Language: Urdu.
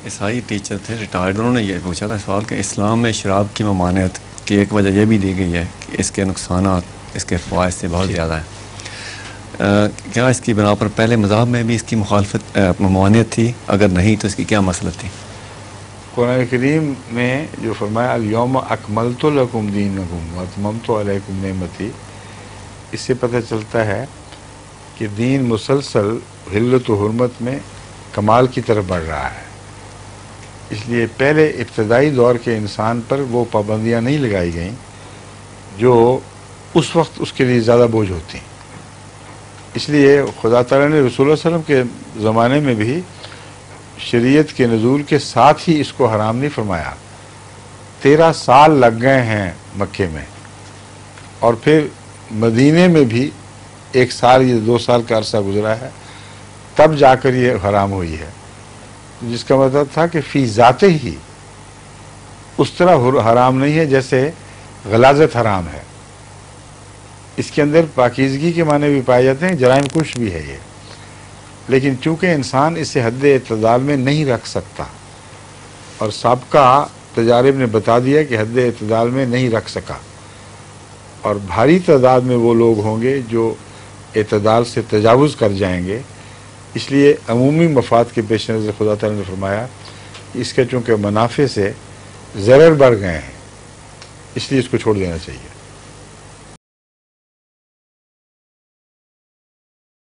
عیسائی ٹیچر تھے ریٹائرڈ، انہوں نے یہ پوچھا تھا سوال کہ اسلام میں شراب کی ممانعت کی ایک وجہ یہ بھی دی گئی ہے کہ اس کے نقصانات اس کے فوائد سے بہت زیادہ ہیں، کیا اس کی بنا پر پہلے مذاہب میں بھی اس کی مخالفت ممانعت تھی؟ اگر نہیں تو اس کی کیا مسئلہ تھی؟ قرآن کریم میں جو فرمایا الیوم اکملت لکم دینکم واتممت علیکم نعمتی، اس سے پتہ چلتا ہے کہ دین مسلسل حلت و حرمت میں کمال کی طرف بڑھ رہا ہے. اس لیے پہلے ابتدائی دور کے انسان پر وہ پابندیاں نہیں لگائی گئیں جو اس وقت اس کے لیے زیادہ بوجھ ہوتی ہیں. اس لیے خدا تعالیٰ نے رسول اللہ علیہ وسلم کے زمانے میں بھی شریعت کے نزول کے ساتھ ہی اس کو حرام نہیں فرمایا. 13 سال لگ گئے ہیں مکے میں، اور پھر مدینے میں بھی 1 سال یا 2 سال کا عرصہ گزرا ہے، تب جا کر یہ حرام ہوئی ہے. جس کا مطلب تھا کہ فی ذاتے ہی اس طرح حرام نہیں ہے جیسے غلاظت حرام ہے. اس کے اندر پاکیزگی کے معنی بھی پائے جاتے ہیں، جرائم کش بھی ہے یہ، لیکن چونکہ انسان اسے حد اعتدال میں نہیں رکھ سکتا، اور سابقہ تجارب نے بتا دیا کہ حد اعتدال میں نہیں رکھ سکا، اور بھاری تعداد میں وہ لوگ ہوں گے جو اعتدال سے تجاوز کر جائیں گے. اس لیے عمومی مفاد کے پیش نظر خدا تعالیٰ نے فرمایا کہ اس کے چونکہ منافع سے ضرر بڑھ گئے ہیں، اس لیے اس کو چھوڑ دینا چاہیے.